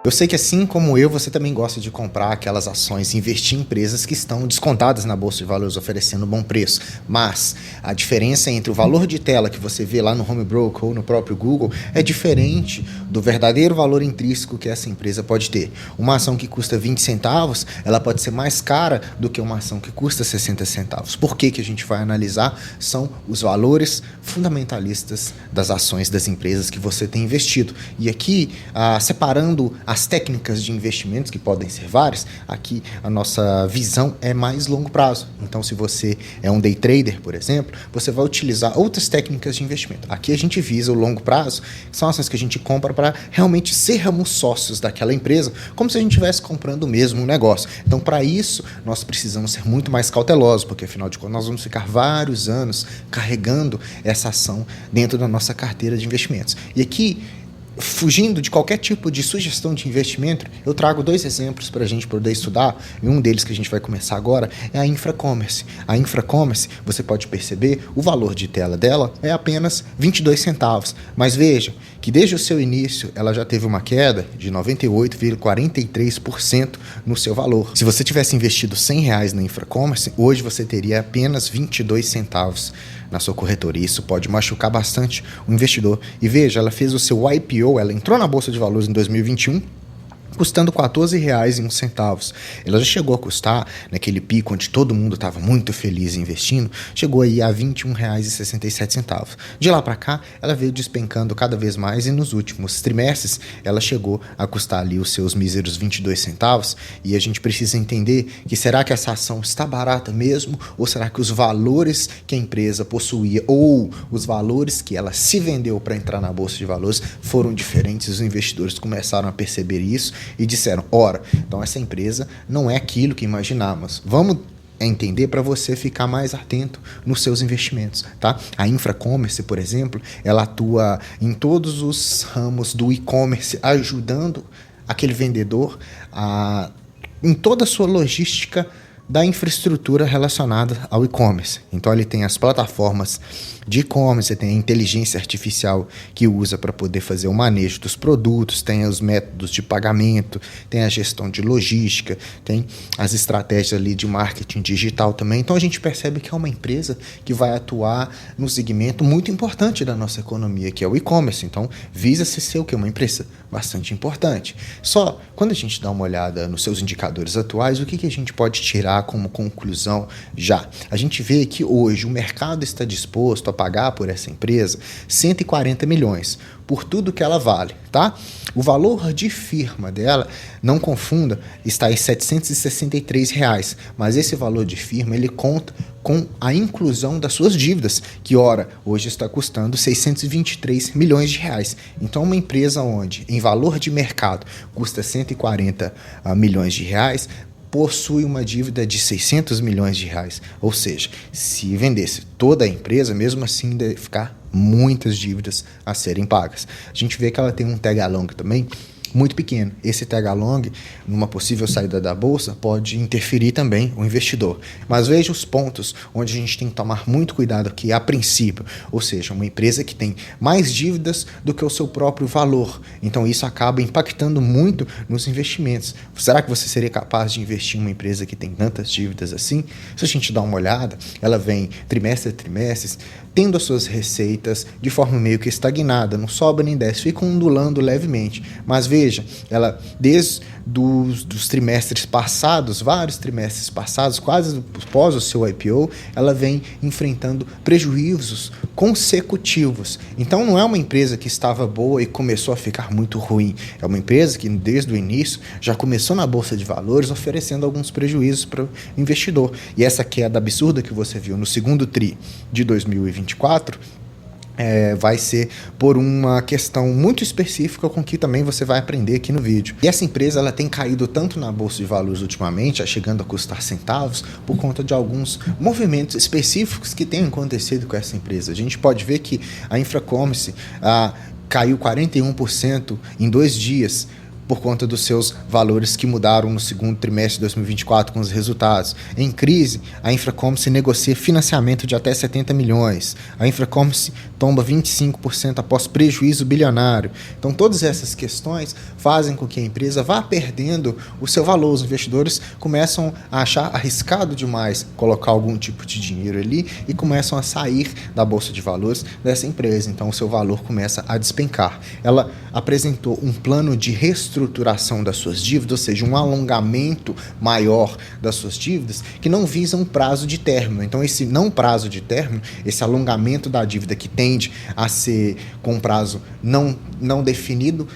Eu sei que assim como eu, você também gosta de comprar aquelas ações e investir em empresas que estão descontadas na Bolsa de Valores, oferecendo bom preço. Mas a diferença entre o valor de tela que você vê lá no Home Broker ou no próprio Google é diferente do verdadeiro valor intrínseco que essa empresa pode ter. Uma ação que custa 20 centavos, ela pode ser mais cara do que uma ação que custa 60 centavos. Por que a gente vai analisar? São os valores fundamentalistas das ações das empresas que você tem investido. E aqui, separando as técnicas de investimentos, que podem ser várias, aqui a nossa visão é mais longo prazo. Então, se você é um day trader, por exemplo, você vai utilizar outras técnicas de investimento. Aqui a gente visa o longo prazo, que são ações que a gente compra para realmente sermos sócios daquela empresa, como se a gente estivesse comprando mesmo um negócio. Então, para isso, nós precisamos ser muito mais cautelosos, porque afinal de contas nós vamos ficar vários anos carregando essa ação dentro da nossa carteira de investimentos. E aqui, fugindo de qualquer tipo de sugestão de investimento, eu trago dois exemplos para a gente poder estudar, e um deles que a gente vai começar agora é a Infracommerce. A Infracommerce, você pode perceber, o valor de tela dela é apenas 22 centavos, mas veja que desde o seu início ela já teve uma queda de 98,43% no seu valor. Se você tivesse investido R$100 na Infracommerce, hoje você teria apenas 22 centavos na sua corretora, e isso pode machucar bastante o investidor. E veja, ela fez o seu IPO, ela entrou na Bolsa de Valores em 2021, custando R$14,01. Ela já chegou a custar, naquele pico onde todo mundo estava muito feliz investindo, chegou aí a R$21,67. De lá para cá, ela veio despencando cada vez mais, e nos últimos trimestres ela chegou a custar ali os seus míseros 22 centavos, e a gente precisa entender que será que essa ação está barata mesmo, ou será que os valores que a empresa possuía, ou os valores que ela se vendeu para entrar na Bolsa de Valores foram diferentes. Os investidores começaram a perceber isso e disseram, ora, então essa empresa não é aquilo que imaginávamos. Vamos entender para você ficar mais atento nos seus investimentos, tá? A Infracommerce, por exemplo, ela atua em todos os ramos do e-commerce, ajudando aquele vendedor em toda a sua logística da infraestrutura relacionada ao e-commerce. Então ele tem as plataformas de e-commerce, tem a inteligência artificial que usa para poder fazer o manejo dos produtos, tem os métodos de pagamento, tem a gestão de logística, tem as estratégias ali de marketing digital também. Então a gente percebe que é uma empresa que vai atuar no segmento muito importante da nossa economia, que é o e-commerce. Então visa-se ser o que? Uma empresa bastante importante. Só quando a gente dá uma olhada nos seus indicadores atuais, o que a gente pode tirar como conclusão já? A gente vê que hoje o mercado está disposto a pagar por essa empresa 140 milhões por tudo que ela vale, tá? O valor de firma dela, não confunda, está em R$763, mas esse valor de firma ele conta com a inclusão das suas dívidas, que ora, hoje está custando 623 milhões de reais. Então uma empresa onde em valor de mercado custa 140 milhões de reais, possui uma dívida de 600 milhões de reais. Ou seja, se vendesse toda a empresa, mesmo assim deve ficar muitas dívidas a serem pagas. A gente vê que ela tem um tag along também muito pequeno. Esse tag along, numa possível saída da bolsa, pode interferir também o investidor. Mas veja os pontos onde a gente tem que tomar muito cuidado aqui a princípio. Ou seja, uma empresa que tem mais dívidas do que o seu próprio valor. Então isso acaba impactando muito nos investimentos. Será que você seria capaz de investir em uma empresa que tem tantas dívidas assim? Se a gente dá uma olhada, ela vem trimestre a trimestre, tendo as suas receitas de forma meio que estagnada, não sobe nem desce, fica ondulando levemente. Mas veja, ela desde dos trimestres passados, vários trimestres passados, quase após o seu IPO, ela vem enfrentando prejuízos consecutivos. Então não é uma empresa que estava boa e começou a ficar muito ruim. É uma empresa que desde o início já começou na Bolsa de Valores oferecendo alguns prejuízos para o investidor. E essa queda absurda que você viu no segundo tri de 2024 vai ser por uma questão muito específica com que também você vai aprender aqui no vídeo. E essa empresa ela tem caído tanto na Bolsa de Valores ultimamente, chegando a custar centavos, por conta de alguns movimentos específicos que têm acontecido com essa empresa. A gente pode ver que a Infracommerce caiu 41% em 2 dias, por conta dos seus valores que mudaram no segundo trimestre de 2024 com os resultados. Em crise, a Infracommerce negocia financiamento de até 70 milhões. A Infracommerce tomba 25% após prejuízo bilionário. Então, todas essas questões fazem com que a empresa vá perdendo o seu valor. Os investidores começam a achar arriscado demais colocar algum tipo de dinheiro ali e começam a sair da bolsa de valores dessa empresa. Então, o seu valor começa a despencar. Ela apresentou um plano de reestruturação das suas dívidas, ou seja, um alongamento maior das suas dívidas, que não visa um prazo de término. Então, esse não prazo de término, esse alongamento da dívida que tende a ser com prazo não definido,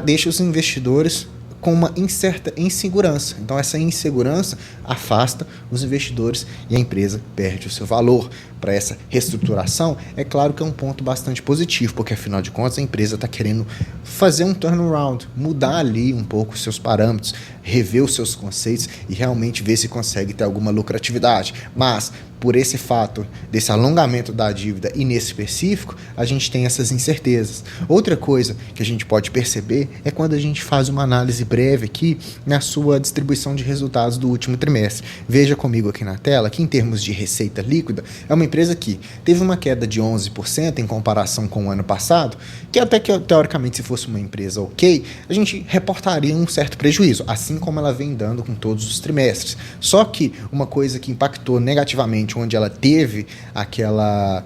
deixa os investidores com uma certa insegurança. Então, essa insegurança afasta os investidores e a empresa perde o seu valor. Para essa reestruturação, é claro que é um ponto bastante positivo, porque afinal de contas a empresa está querendo fazer um turnaround, mudar ali um pouco os seus parâmetros, rever os seus conceitos e realmente ver se consegue ter alguma lucratividade. Mas, por esse fato desse alongamento da dívida e nesse específico, a gente tem essas incertezas. Outra coisa que a gente pode perceber é quando a gente faz uma análise breve aqui na sua distribuição de resultados do último trimestre. Veja comigo aqui na tela que em termos de receita líquida, é uma empresa que teve uma queda de 11% em comparação com o ano passado, que até que teoricamente se fosse uma empresa ok, a gente reportaria um certo prejuízo, assim como ela vem dando com todos os trimestres. Só que uma coisa que impactou negativamente, onde ela teve aquela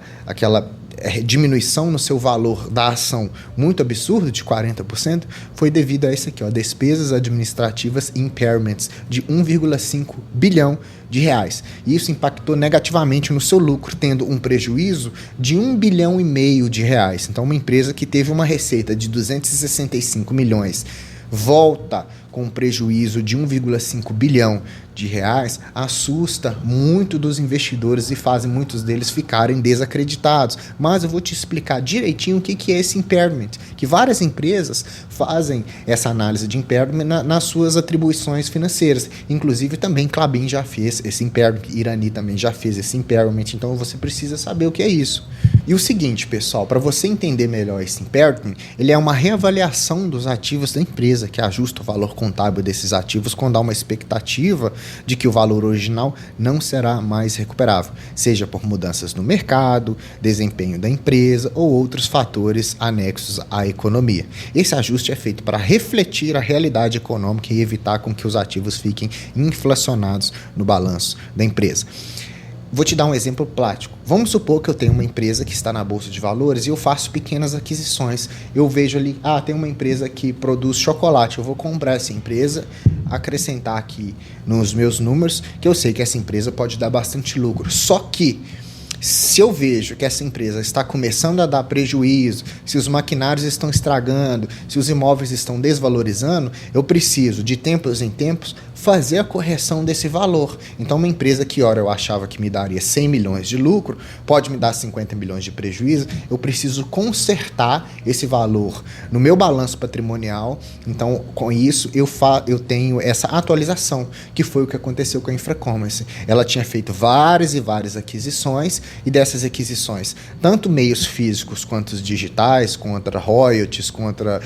diminuição no seu valor da ação muito absurda, de 40%, foi devido a isso aqui, despesas administrativas e impairments de 1,5 bilhão de reais. E isso impactou negativamente no seu lucro, tendo um prejuízo de 1,5 bilhão de reais. Então, uma empresa que teve uma receita de 265 milhões volta com um prejuízo de 1,5 bilhão de reais, assusta muito dos investidores e fazem muitos deles ficarem desacreditados. Mas eu vou te explicar direitinho o que é esse impairment, que várias empresas fazem essa análise de impairment nas suas atribuições financeiras. Inclusive também Klabin já fez esse impairment, Irani também já fez esse impairment, então você precisa saber o que é isso. E o seguinte, pessoal, para você entender melhor esse impairment, ele é uma reavaliação dos ativos da empresa, que ajusta o valor contábil desses ativos quando há uma expectativa de que o valor original não será mais recuperável, seja por mudanças no mercado, desempenho da empresa ou outros fatores anexos à economia. Esse ajuste é feito para refletir a realidade econômica e evitar com que os ativos fiquem inflacionados no balanço da empresa. Vou te dar um exemplo prático. Vamos supor que eu tenho uma empresa que está na Bolsa de Valores e eu faço pequenas aquisições. Eu vejo ali, tem uma empresa que produz chocolate. Eu vou comprar essa empresa, acrescentar aqui nos meus números, que eu sei que essa empresa pode dar bastante lucro. Só que, se eu vejo que essa empresa está começando a dar prejuízo, se os maquinários estão estragando, se os imóveis estão desvalorizando, eu preciso, de tempos em tempos, fazer a correção desse valor. Então, uma empresa que, ora, eu achava que me daria 100 milhões de lucro, pode me dar 50 milhões de prejuízo, eu preciso consertar esse valor no meu balanço patrimonial. Então, com isso, eu tenho essa atualização, que foi o que aconteceu com a Infracommerce. Ela tinha feito várias e várias aquisições, e dessas aquisições, tanto meios físicos quanto os digitais, contra royalties, contra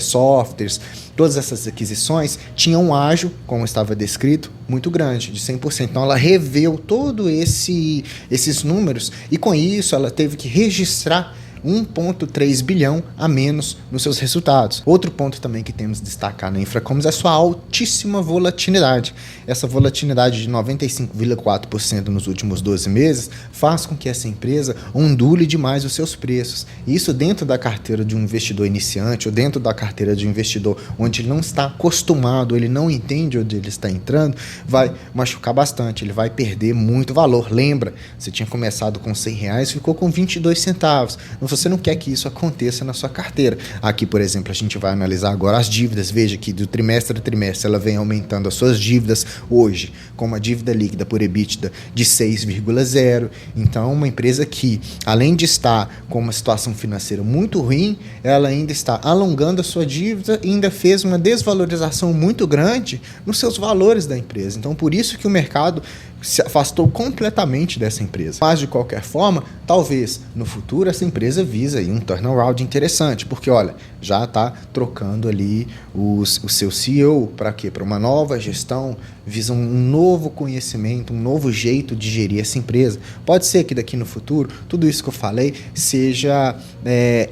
softwares, todas essas aquisições tinham um ágio, como estava descrito, muito grande, de 100%. Então, ela reveu todos esses números e, com isso, ela teve que registrar 1,3 bilhão a menos nos seus resultados. Outro ponto também que temos que destacar na Infracommerce é a sua altíssima volatilidade. Essa volatilidade de 95,4% nos últimos 12 meses faz com que essa empresa ondule demais os seus preços. E isso dentro da carteira de um investidor iniciante ou dentro da carteira de um investidor onde ele não está acostumado, ele não entende onde ele está entrando, vai machucar bastante, ele vai perder muito valor. Lembra, você tinha começado com R$100, ficou com 22 centavos. Você não quer que isso aconteça na sua carteira. Aqui, por exemplo, a gente vai analisar agora as dívidas. Veja que do trimestre a trimestre ela vem aumentando as suas dívidas hoje, com uma dívida líquida por EBITDA de 6,0. Então, uma empresa que, além de estar com uma situação financeira muito ruim, ela ainda está alongando a sua dívida e ainda fez uma desvalorização muito grande nos seus valores da empresa. Então, por isso que o mercado se afastou completamente dessa empresa. Mas, de qualquer forma, talvez no futuro essa empresa visa aí um turnaround interessante, porque, olha, já está trocando ali o seu CEO para quê? Para uma nova gestão, visa um novo conhecimento, um novo jeito de gerir essa empresa. Pode ser que daqui no futuro, tudo isso que eu falei seja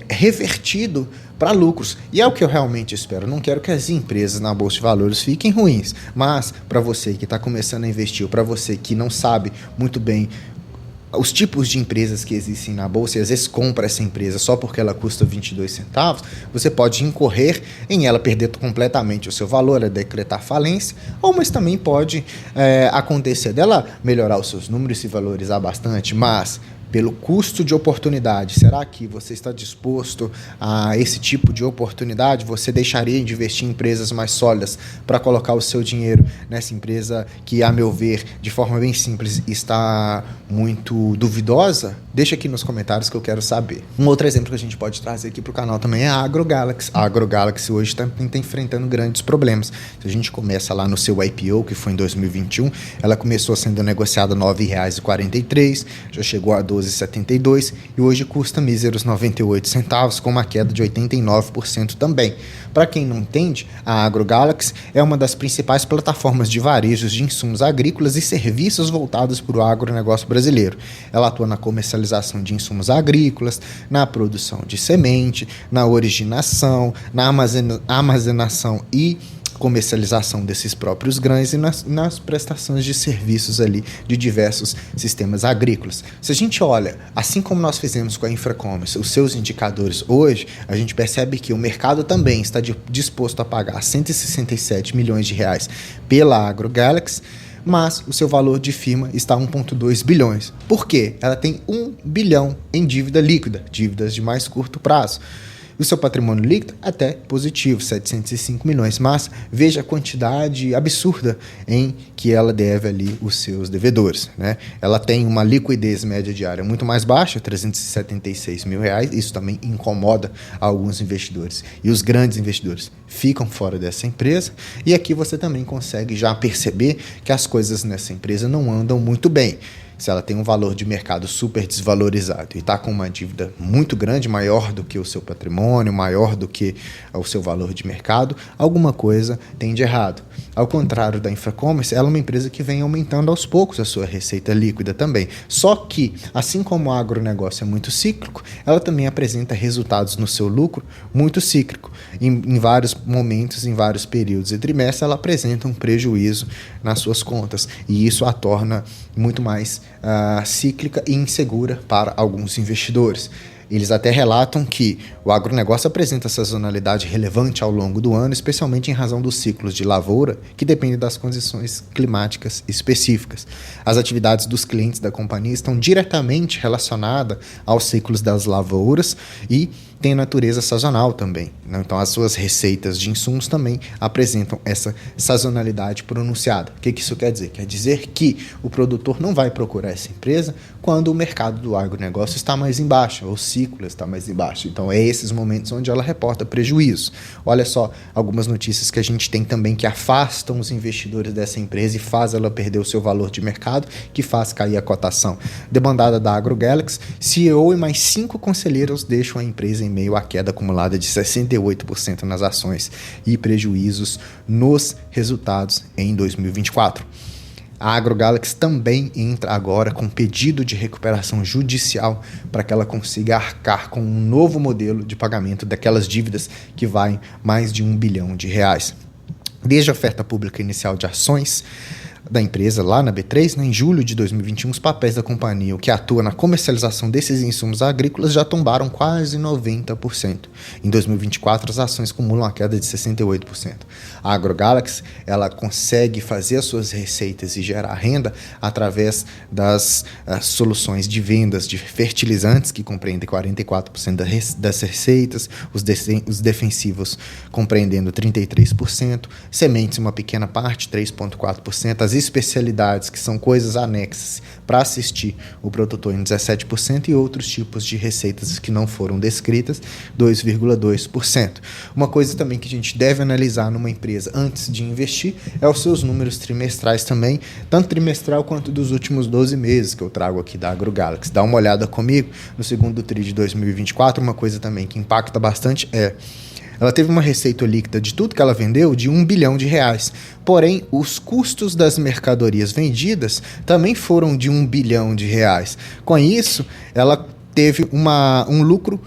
revertido para lucros. E é o que eu realmente espero. Não quero que as empresas na Bolsa de Valores fiquem ruins, mas para você que está começando a investir, ou para você que não sabe muito bem os tipos de empresas que existem na Bolsa e às vezes compra essa empresa só porque ela custa 22 centavos, você pode incorrer em ela perder completamente o seu valor, a decretar falência, ou mas também pode acontecer dela melhorar os seus números e se valorizar bastante, mas pelo custo de oportunidade, será que você está disposto a esse tipo de oportunidade? Você deixaria de investir em empresas mais sólidas para colocar o seu dinheiro nessa empresa que, a meu ver, de forma bem simples, está muito duvidosa? Deixa aqui nos comentários que eu quero saber. Um outro exemplo que a gente pode trazer aqui para o canal também é a AgroGalaxy. A AgroGalaxy hoje está enfrentando grandes problemas. Se a gente começa lá no seu IPO, que foi em 2021, ela começou sendo negociada R$ 9,43, já chegou a 12,72 e hoje custa míseros 98 centavos, com uma queda de 89% também. Para quem não entende, a AgroGalaxy é uma das principais plataformas de varejos de insumos agrícolas e serviços voltados para o agronegócio brasileiro. Ela atua na comercialização de insumos agrícolas, na produção de semente, na originação, na armazenação e comercialização desses próprios grãos e nas prestações de serviços ali de diversos sistemas agrícolas. Se a gente olha, assim como nós fizemos com a Infracommerce, os seus indicadores hoje, a gente percebe que o mercado também está disposto a pagar 167 milhões de reais pela AgroGalaxy, mas o seu valor de firma está 1,2 bilhões. Por quê? Ela tem 1 bilhão em dívida líquida, dívidas de mais curto prazo. O seu patrimônio líquido até positivo, 705 milhões, mas veja a quantidade absurda em que ela deve ali os seus devedores, né? Ela tem uma liquidez média diária muito mais baixa, 376 mil reais, isso também incomoda alguns investidores. E os grandes investidores ficam fora dessa empresa, e aqui você também consegue já perceber que as coisas nessa empresa não andam muito bem. Se ela tem um valor de mercado super desvalorizado e está com uma dívida muito grande, maior do que o seu patrimônio, maior do que o seu valor de mercado, alguma coisa tem de errado. Ao contrário da Infracommerce, ela é uma empresa que vem aumentando aos poucos a sua receita líquida também. Só que, assim como o agronegócio é muito cíclico, ela também apresenta resultados no seu lucro muito cíclico. Em vários momentos, em vários períodos e trimestres, ela apresenta um prejuízo nas suas contas. E isso a torna muito mais cíclica e insegura para alguns investidores. Eles até relatam que o agronegócio apresenta sazonalidade relevante ao longo do ano, especialmente em razão dos ciclos de lavoura, que dependem das condições climáticas específicas. As atividades dos clientes da companhia estão diretamente relacionadas aos ciclos das lavouras e tem natureza sazonal também, né? Então as suas receitas de insumos também apresentam essa sazonalidade pronunciada. O que isso quer dizer? Quer dizer que o produtor não vai procurar essa empresa quando o mercado do agronegócio está mais em baixa, ou o ciclo está mais em baixa. Então é esses momentos onde ela reporta prejuízo. Olha só algumas notícias que a gente tem também que afastam os investidores dessa empresa e faz ela perder o seu valor de mercado, que faz cair a cotação. Demandada da AgroGalaxy, CEO e mais 5 conselheiros deixam a empresa em meio à queda acumulada de 68% nas ações e prejuízos nos resultados em 2024. A AgroGalaxy também entra agora com pedido de recuperação judicial para que ela consiga arcar com um novo modelo de pagamento daquelas dívidas que valem mais de 1 bilhão de reais. Desde a oferta pública inicial de ações da empresa lá na B3, né, em julho de 2021, os papéis da companhia, o que atua na comercialização desses insumos agrícolas, já tombaram quase 90%. Em 2024, as ações acumulam uma queda de 68%. A AgroGalaxy, ela consegue fazer as suas receitas e gerar renda através das soluções de vendas de fertilizantes, que compreendem 44% das receitas, os defensivos compreendendo 33%, sementes uma pequena parte, 3,4%, as especialidades, que são coisas anexas, para assistir, o produtor em 17% e outros tipos de receitas que não foram descritas, 2,2%. Uma coisa também que a gente deve analisar numa empresa antes de investir é os seus números trimestrais também, tanto trimestral quanto dos últimos 12 meses que eu trago aqui da AgroGalaxy. Dá uma olhada comigo no segundo TRI de 2024. Uma coisa também que impacta bastante ela teve uma receita líquida de tudo que ela vendeu de R$1 bilhão. Porém, os custos das mercadorias vendidas também foram de R$1 bilhão. Com isso, ela teve um lucro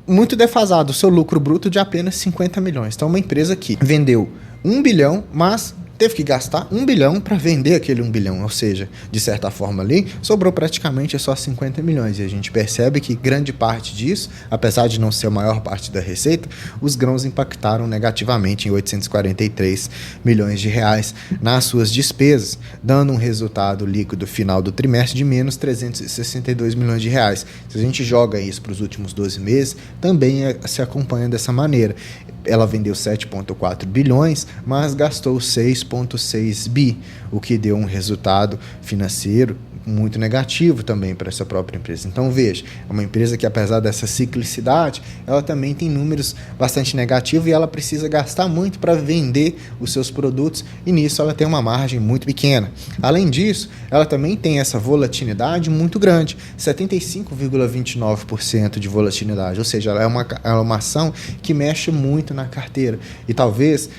muito defasado, o seu lucro bruto de apenas 50 milhões. Então, uma empresa que vendeu 1 bilhão, mas teve que gastar 1 bilhão para vender aquele 1 bilhão, ou seja, de certa forma ali, sobrou praticamente só 50 milhões. E a gente percebe que grande parte disso, apesar de não ser a maior parte da receita, os grãos impactaram negativamente em 843 milhões de reais nas suas despesas, dando um resultado líquido final do trimestre de menos 362 milhões de reais. Se a gente joga isso para os últimos 12 meses, também se acompanha dessa maneira. Ela vendeu 7,4 bilhões, mas gastou 6,6 bi, o que deu um resultado financeiro muito negativo também para essa própria empresa. Então, veja, é uma empresa que, apesar dessa ciclicidade, ela também tem números bastante negativos e ela precisa gastar muito para vender os seus produtos, e nisso ela tem uma margem muito pequena. Além disso, ela também tem essa volatilidade muito grande, 75,29% de volatilidade, ou seja, ela é uma ação que mexe muito na carteira, e talvez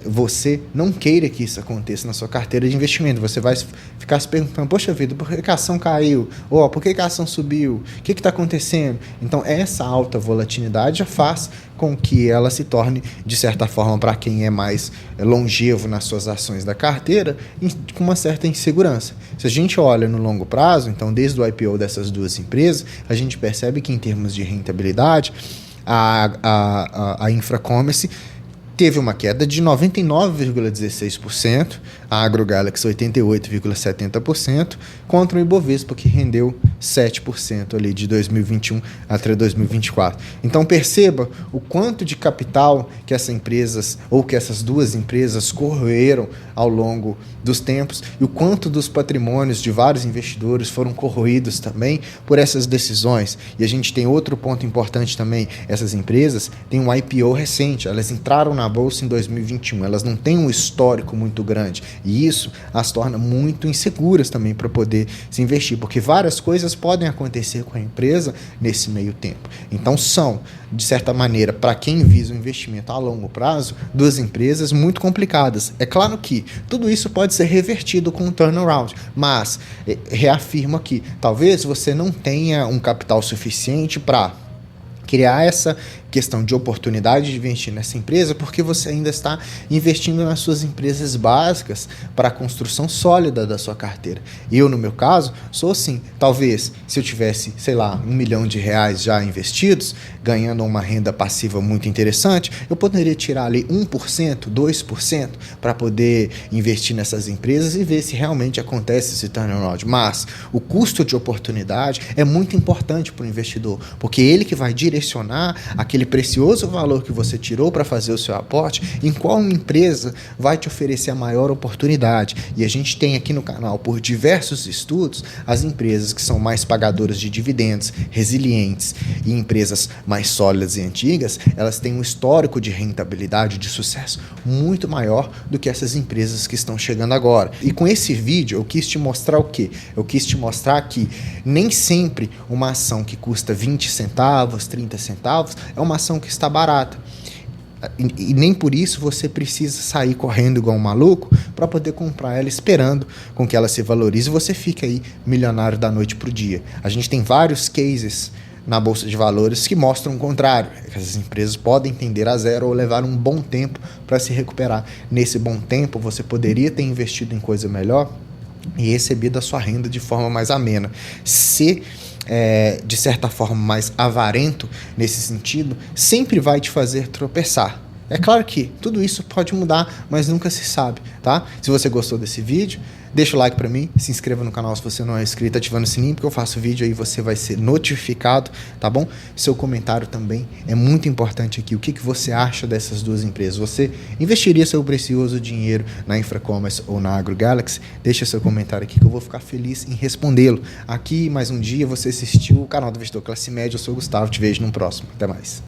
você não queira que isso aconteça na sua carteira de investimento. Você vai ficar se perguntando, poxa vida, por que a ação caiu? Ou por que a ação subiu? O que está acontecendo? Então, essa alta volatilidade já faz com que ela se torne, de certa forma, para quem é mais longevo nas suas ações da carteira, com uma certa insegurança. Se a gente olha no longo prazo, então, desde o IPO dessas duas empresas, a gente percebe que, em termos de rentabilidade, a Infracommerce teve uma queda de 99,16%, a AgroGalaxy 88,70%, contra o Ibovespa, que rendeu 7% ali de 2021 até 2024. Então perceba o quanto de capital que essas duas empresas corroeram ao longo dos tempos, e o quanto dos patrimônios de vários investidores foram corroídos também por essas decisões. E a gente tem outro ponto importante também: essas empresas têm um IPO recente, elas entraram na bolsa em 2021, elas não têm um histórico muito grande, e isso as torna muito inseguras também para poder se investir, porque várias coisas podem acontecer com a empresa nesse meio tempo. Então são, de certa maneira, para quem visa um investimento a longo prazo, duas empresas muito complicadas. É claro que tudo isso pode ser revertido com um turnaround, mas reafirmo aqui, talvez você não tenha um capital suficiente para criar essa questão de oportunidade de investir nessa empresa, porque você ainda está investindo nas suas empresas básicas para a construção sólida da sua carteira. Eu, no meu caso, sou assim. Talvez, se eu tivesse, sei lá, R$1 milhão já investidos, ganhando uma renda passiva muito interessante, eu poderia tirar ali 1%, 2% para poder investir nessas empresas e ver se realmente acontece esse turnaround. Mas o custo de oportunidade é muito importante para o investidor, porque ele que vai direcionar aquele precioso valor que você tirou para fazer o seu aporte, em qual empresa vai te oferecer a maior oportunidade. E a gente tem aqui no canal, por diversos estudos, as empresas que são mais pagadoras de dividendos, resilientes e empresas mais sólidas e antigas, elas têm um histórico de rentabilidade, de sucesso muito maior do que essas empresas que estão chegando agora. E com esse vídeo eu quis te mostrar o quê? Eu quis te mostrar que nem sempre uma ação que custa 20 centavos, 30 centavos, é uma ação que está barata. E nem por isso você precisa sair correndo igual um maluco para poder comprar ela esperando com que ela se valorize e você fica aí milionário da noite para o dia. A gente tem vários cases na Bolsa de Valores que mostram o contrário, que essas empresas podem tender a zero ou levar um bom tempo para se recuperar. Nesse bom tempo você poderia ter investido em coisa melhor e recebido a sua renda de forma mais amena. De certa forma mais avarento nesse sentido, sempre vai te fazer tropeçar. É claro que tudo isso pode mudar, mas nunca se sabe, tá? Se você gostou desse vídeo, deixa o like para mim, se inscreva no canal se você não é inscrito, ativando o sininho, porque eu faço vídeo aí, você vai ser notificado, tá bom? Seu comentário também é muito importante aqui. O que você acha dessas duas empresas? Você investiria seu precioso dinheiro na Infracommerce ou na AgroGalaxy? Deixa seu comentário aqui que eu vou ficar feliz em respondê-lo. Aqui, mais um dia, você assistiu o canal do Investidor Classe Média. Eu sou o Gustavo, te vejo no próximo. Até mais.